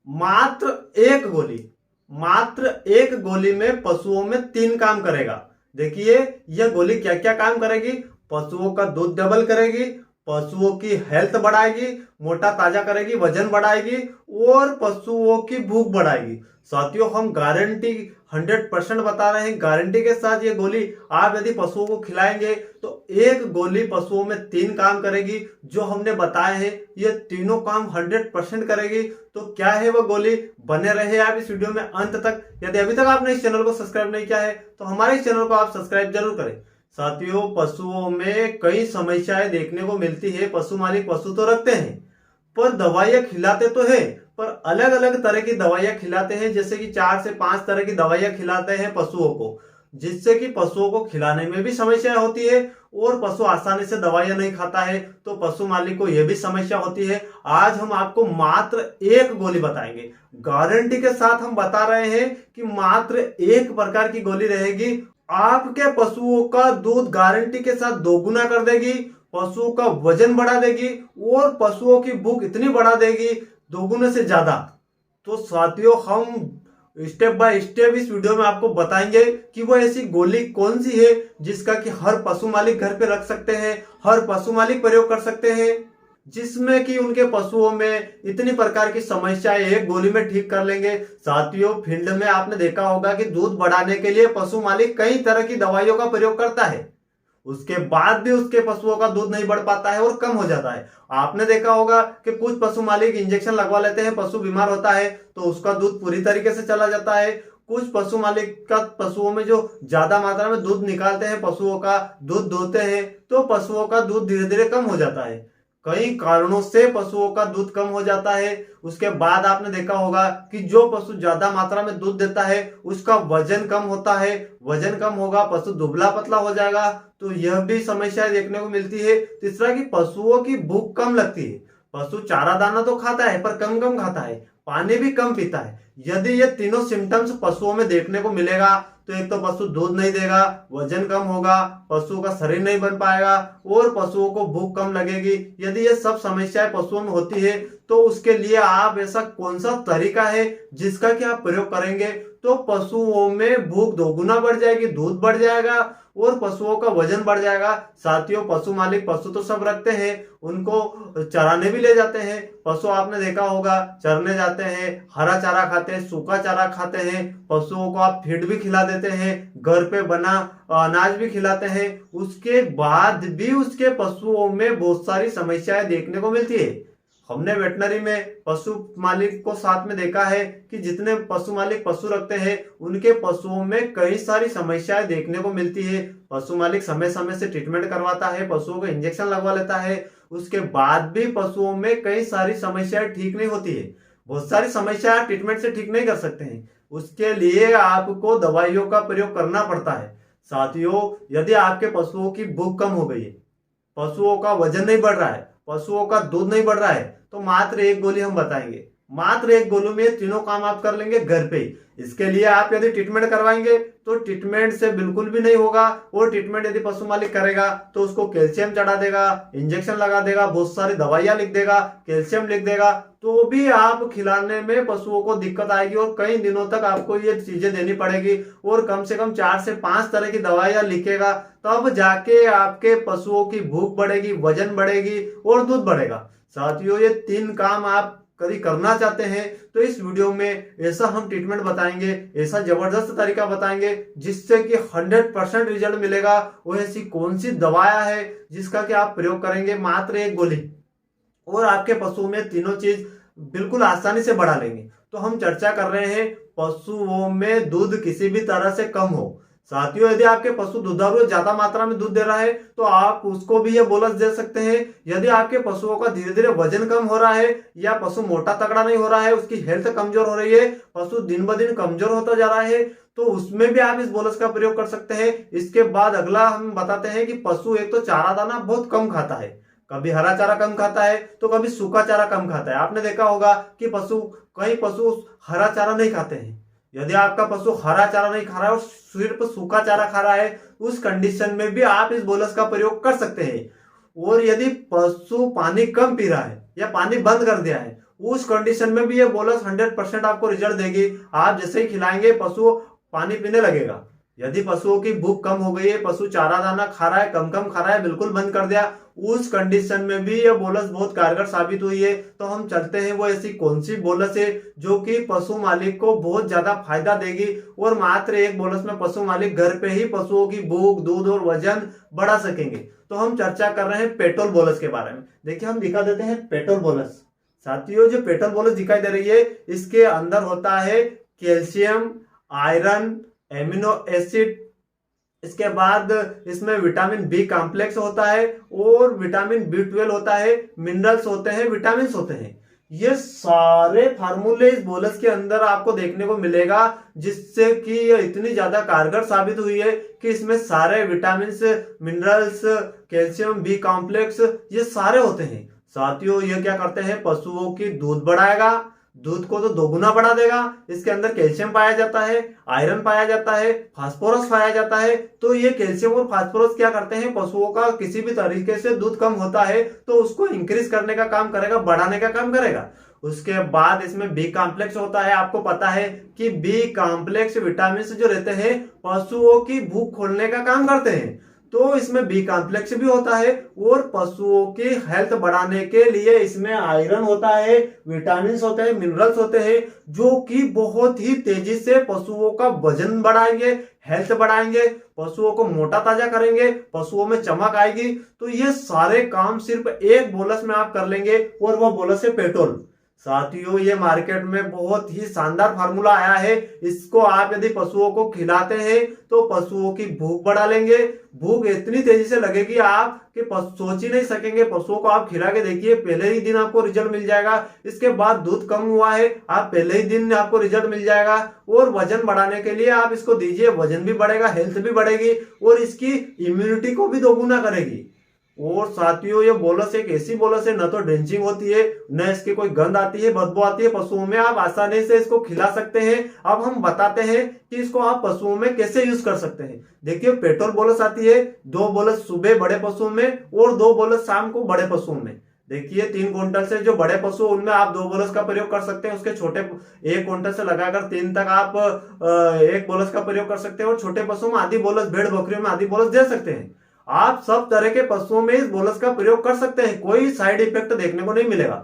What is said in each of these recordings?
मात्र एक गोली, मात्र एक गोली में पशुओं में 3 काम करेगा। देखिए यह गोली क्या क्या काम करेगी। पशुओं का दूध डबल करेगी, पशुओं की हेल्थ बढ़ाएगी, मोटा ताजा करेगी, वजन बढ़ाएगी और पशुओं की भूख बढ़ाएगी। साथियों हम गारंटी 100% बता रहे हैं, गारंटी के साथ ये गोली आप यदि पशुओं को खिलाएंगे तो एक गोली पशुओं में 3 काम करेगी। जो हमने बताए हैं ये तीनों काम 100% करेगी। तो क्या है वो गोली, बने रहे आप इस वीडियो में अंत तक। यदि अभी तक आपने इस चैनल को सब्सक्राइब नहीं किया है तो हमारे इस चैनल को आप सब्सक्राइब जरूर करें। साथियों पशुओं में कई समस्याएं देखने को मिलती है। पशु मालिक पशु तो रखते हैं पर दवाइयां खिलाते तो है, पर अलग अलग तरह की दवाइयां खिलाते हैं। जैसे कि 4 से 5 तरह की दवाइयां खिलाते हैं पशुओं को, जिससे कि पशुओं को खिलाने में भी समस्या होती है और पशु आसानी से दवाइयां नहीं खाता है तो पशु मालिक को यह भी समस्या होती है। आज हम आपको मात्र एक गोली बताएंगे, गारंटी के साथ हम बता रहे हैं कि मात्र एक प्रकार की गोली रहेगी। आपके पशुओं का दूध गारंटी के साथ दोगुना कर देगी, पशुओं का वजन बढ़ा देगी और पशुओं की भूख इतनी बढ़ा देगी दोगुने से ज्यादा। तो साथियों हम स्टेप बाय स्टेप इस वीडियो में आपको बताएंगे कि वो ऐसी गोली कौन सी है जिसका कि हर पशु मालिक घर पे रख सकते हैं, हर पशु मालिक प्रयोग कर सकते हैं, जिसमें कि उनके पशुओं में इतनी प्रकार की समस्याएं एक गोली में ठीक कर लेंगे। साथियों फील्ड में आपने देखा होगा कि दूध बढ़ाने के लिए पशु मालिक कई तरह की दवाइयों का प्रयोग करता है, उसके बाद भी उसके पशुओं का दूध नहीं बढ़ पाता है और कम हो जाता है। आपने देखा होगा कि कुछ पशु मालिक इंजेक्शन लगवा लेते हैं, पशु बीमार होता है तो उसका दूध पूरी तरीके से चला जाता है। कुछ पशु मालिक का पशुओं में जो ज्यादा मात्रा में दूध निकालते हैं, पशुओं का दूध दोहते हैं तो पशुओं का दूध धीरे धीरे कम हो जाता है। कई कारणों से पशुओं का दूध कम हो जाता है। उसके बाद आपने देखा होगा कि जो पशु ज्यादा मात्रा में दूध देता है उसका वजन कम होता है, वजन कम होगा पशु दुबला पतला हो जाएगा, तो यह भी समस्या देखने को मिलती है। तीसरा कि पशुओं की भूख कम लगती है, पशु चारा दाना तो खाता है पर कम कम खाता है, पानी भी कम पीता है। यदि ये तीनों सिम्टम्स पशुओं में देखने को मिलेगा तो एक तो पशु दूध नहीं देगा, वजन कम होगा, पशुओं का शरीर नहीं बन पाएगा और पशुओं को भूख कम लगेगी। यदि ये सब समस्याएं पशुओं में होती है तो उसके लिए आप ऐसा कौन सा तरीका है जिसका कि आप प्रयोग करेंगे तो पशुओं में भूख दोगुना बढ़ जाएगी, दूध बढ़ जाएगा और पशुओं का वजन बढ़ जाएगा। साथियों पशु मालिक पशु तो सब रखते हैं, उनको चराने भी ले जाते हैं। पशु आपने देखा होगा चरने जाते हैं, हरा चारा खाते हैं, सूखा चारा खाते हैं, पशुओं को आप फीड भी खिला देते हैं, घर पे बना अनाज भी खिलाते हैं। उसके बाद भी उसके पशुओं में बहुत सारी समस्याएं देखने को मिलती है। हमने वेटनरी में पशु मालिक को साथ में देखा है कि जितने पशु मालिक पशु रखते हैं उनके पशुओं में कई सारी समस्याएं देखने को मिलती है। पशु मालिक समय समय से ट्रीटमेंट करवाता है, पशुओं को इंजेक्शन लगवा लेता है, उसके बाद भी पशुओं में कई सारी समस्याएं ठीक नहीं होती है। बहुत सारी समस्याएं ट्रीटमेंट से ठीक नहीं कर सकते हैं, उसके लिए आपको दवाइयों का प्रयोग करना पड़ता है। साथियों यदि आपके पशुओं की भूख कम हो गई है, पशुओं का वजन नहीं बढ़ रहा है, पशुओं का दूध नहीं बढ़ रहा है तो मात्र एक गोली हम बताएंगे। मात्र एक गोली में तीनों काम आप कर लेंगे घर पे ही। इसके लिए आप यदि ट्रीटमेंट करवाएंगे तो ट्रीटमेंट से बिल्कुल भी नहीं होगा, और ट्रीटमेंट यदि पशु मालिक करेगा तो उसको कैल्शियम चढ़ा देगा, इंजेक्शन लगा देगा, बहुत सारी दवाइयां लिख देगा, कैल्शियम लिख देगा, तो भी आप खिलाने में पशुओं को दिक्कत आएगी और कई दिनों तक आपको ये चीजें देनी पड़ेगी और कम से कम 4 से 5 तरह की दवाइयां लिखेगा, तब जाके आपके पशुओं की भूख बढ़ेगी, वजन बढ़ेगी और दूध बढ़ेगा। साथियों ये 3 काम आप कभी करना चाहते हैं तो इस वीडियो में ऐसा हम ट्रीटमेंट बताएंगे, ऐसा जबरदस्त तरीका बताएंगे जिससे कि 100% रिजल्ट मिलेगा। वो ऐसी कौन सी दवाया है जिसका कि आप प्रयोग करेंगे मात्र एक गोली और आपके पशुओं में तीनों चीज बिल्कुल आसानी से बढ़ा लेंगे। तो हम चर्चा कर रहे हैं पशुओं में दूध किसी भी तरह से कम हो। साथियों यदि आपके पशु दुधारू ज्यादा मात्रा में दूध दे रहा है तो आप उसको भी ये बोनस दे सकते हैं। यदि आपके पशुओं का धीरे धीरे वजन कम हो रहा है या पशु मोटा तगड़ा नहीं हो रहा है, उसकी हेल्थ कमजोर हो रही है, पशु दिन ब दिन कमजोर होता जा रहा है, तो उसमें भी आप इस बोनस का प्रयोग कर सकते हैं। इसके बाद अगला हम बताते हैं कि पशु एक तो चारा दाना बहुत कम खाता है, कभी हरा चारा कम खाता है तो कभी सूखा चारा कम खाता है। आपने देखा होगा कि कई पशु हरा चारा नहीं खाते हैं। यदि आपका पशु हरा चारा नहीं खा रहा है और सिर्फ सूखा चारा खा रहा है, उस कंडीशन में भी आप इस बोनस का प्रयोग कर सकते हैं। और यदि पशु पानी कम पी रहा है या पानी बंद कर दिया है, उस कंडीशन में भी ये बोनस 100% आपको रिजल्ट देगी। आप जैसे ही खिलाएंगे पशु पानी पीने लगेगा। यदि पशुओं की भूख कम हो गई है, पशु चारा दाना खा रहा है, कम कम खा रहा है, बिल्कुल बंद कर दिया, उस कंडीशन में भी ये बोनस बहुत कारगर साबित हुई है। तो हम चलते हैं वो ऐसी कौन सी बोनस है जो कि पशु मालिक को बहुत ज्यादा फायदा देगी और मात्र एक बोनस में पशु मालिक घर पे ही पशुओं की भूख, दूध और वजन बढ़ा सकेंगे। तो हम चर्चा कर रहे हैं पेट्रोल बोनस के बारे में। देखिए हम दिखा देते हैं पेट्रोल बोनस। साथियों जो पेट्रोल बोनस दिखाई दे रही है इसके अंदर होता है कैल्शियम, आयरन, एमिनो एसिड, इसके बाद इसमें विटामिन बी कॉम्प्लेक्स होता है और विटामिन बी 12 होता है, मिनरल्स होते हैं, विटामिन होते हैं। ये सारे फार्मूले इस बोनस के अंदर आपको देखने को मिलेगा, जिससे कि ये इतनी ज्यादा कारगर साबित हुई है कि इसमें सारे vitamin, minerals, calcium, B complex ये सारे होते हैं। साथियों ये क्या करते हैं, पशुओं की दूध बढ़ाएगा, दूध को तो दोगुना बढ़ा देगा। इसके अंदर कैल्शियम पाया जाता है, आयरन पाया जाता है, फास्फोरस पाया जाता है। तो ये कैल्शियम और फास्फोरस क्या करते हैं, पशुओं का किसी भी तरीके से दूध कम होता है तो उसको इंक्रीज करने का काम करेगा, बढ़ाने का काम करेगा। उसके बाद इसमें बी कॉम्प्लेक्स होता है। आपको पता है कि बी कॉम्प्लेक्स विटामिन जो रहते हैं पशुओं की भूख खोलने का काम करते हैं, तो इसमें बी कॉम्प्लेक्स भी होता है और पशुओं की हेल्थ बढ़ाने के लिए इसमें आयरन होता है, विटामिन होते हैं, मिनरल्स होते हैं, जो कि बहुत ही तेजी से पशुओं का वजन बढ़ाएंगे, हेल्थ बढ़ाएंगे, पशुओं को मोटा ताजा करेंगे, पशुओं में चमक आएगी। तो ये सारे काम सिर्फ एक बोनस में आप कर लेंगे और वो बोनस है पेट्रोल। साथियों ये मार्केट में बहुत ही शानदार फार्मूला आया है। इसको आप यदि पशुओं को खिलाते हैं तो पशुओं की भूख बढ़ा लेंगे। भूख इतनी तेजी से लगेगी आप कि सोच ही नहीं सकेंगे। पशुओं को आप खिला के देखिए, पहले ही दिन आपको रिजल्ट मिल जाएगा। इसके बाद दूध कम हुआ है, आप पहले ही दिन आपको रिजल्ट मिल जाएगा। और वजन बढ़ाने के लिए आप इसको दीजिए, वजन भी बढ़ेगा, हेल्थ भी बढ़ेगी और इसकी इम्यूनिटी को भी दोगुना करेगी। और साथियों ये बोनस एक ऐसी बोनस है, न तो ड्रेंचिंग होती है, न इसकी कोई गंध आती है, बदबू आती है पशुओं में। आप आसानी से इसको खिला सकते हैं। अब हम बताते हैं कि इसको आप पशुओं में कैसे यूज कर सकते हैं। देखिए पेट्रोल बोनस आती है, 2 बोनस सुबह बड़े पशुओं में और 2 बोनस शाम को बड़े पशुओं में। देखिए 3 क्विंटल से जो बड़े पशु उनमें आप 2 बोनस का प्रयोग कर सकते हैं। उसके छोटे 1 क्विंटल से लगाकर 3 तक आप 1 बोनस का प्रयोग कर सकते हैं और छोटे पशुओं में आधी बोनस, भेड़ बकरियों में आधी बोनस दे सकते हैं। आप सब तरह के पशुओं में इस बोनस का प्रयोग कर सकते हैं, कोई साइड इफेक्ट देखने को नहीं मिलेगा।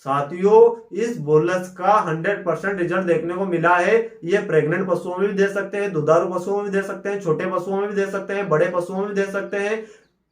साथियों इस बोनस का 100% रिजल्ट देखने को मिला है। ये प्रेग्नेंट पशुओं में भी दे सकते हैं, दुधारू पशुओं में भी दे सकते हैं, छोटे पशुओं में भी दे सकते हैं, बड़े पशुओं में भी दे सकते हैं।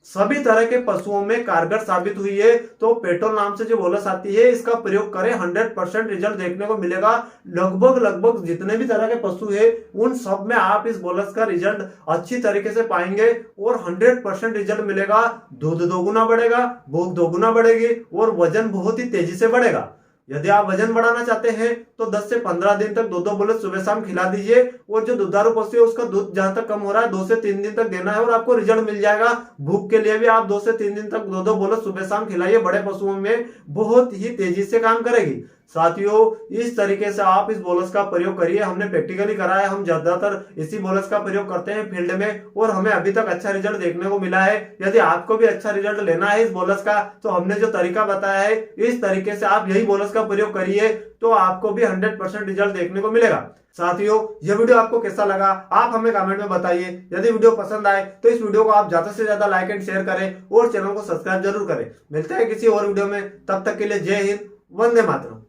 सभी तरह के पशुओं में कारगर साबित हुई है। तो पेट्रोल नाम से जो बोनस आती है इसका प्रयोग करें, 100% रिजल्ट देखने को मिलेगा। लगभग जितने भी तरह के पशु है उन सब में आप इस बोनस का रिजल्ट अच्छी तरीके से पाएंगे और 100% रिजल्ट मिलेगा। दूध दोगुना बढ़ेगा, भूख दोगुना बढ़ेगी और वजन बहुत ही तेजी से बढ़ेगा। यदि आप वजन बढ़ाना चाहते हैं तो 10 से 15 दिन तक 2-2 बोनस सुबह शाम खिला दीजिए। और जो दुधारू पशु है उसका दूध जहां तक कम हो रहा है 2 से 3 दिन तक देना है और आपको रिजल्ट मिल जाएगा। भूख के लिए भी आप 2 से 3 दिन तक 2-2 बोनस सुबह शाम खिलाइए, बड़े पशुओं में बहुत ही तेजी से काम करेगी। साथियों इस तरीके से आप इस बोनस का प्रयोग करिए। हमने प्रैक्टिकली करा है, हम ज्यादातर इसी बोनस का प्रयोग करते हैं फील्ड में और हमें अभी तक अच्छा रिजल्ट देखने को मिला है। यदि आपको भी अच्छा रिजल्ट लेना है इस बोनस का तो हमने जो तरीका बताया है इस तरीके से आप यही बोनस का प्रयोग करिए, तो आपको भी 100% रिजल्ट देखने को मिलेगा। साथियों यह वीडियो आपको कैसा लगा आप हमें कमेंट में बताइए। यदि वीडियो पसंद आए तो इस वीडियो को आप ज्यादा से ज्यादा लाइक एंड शेयर करें और चैनल को सब्सक्राइब जरूर करें। मिलते हैं किसी और वीडियो में, तब तक के लिए जय हिंद, वंदे मातरम।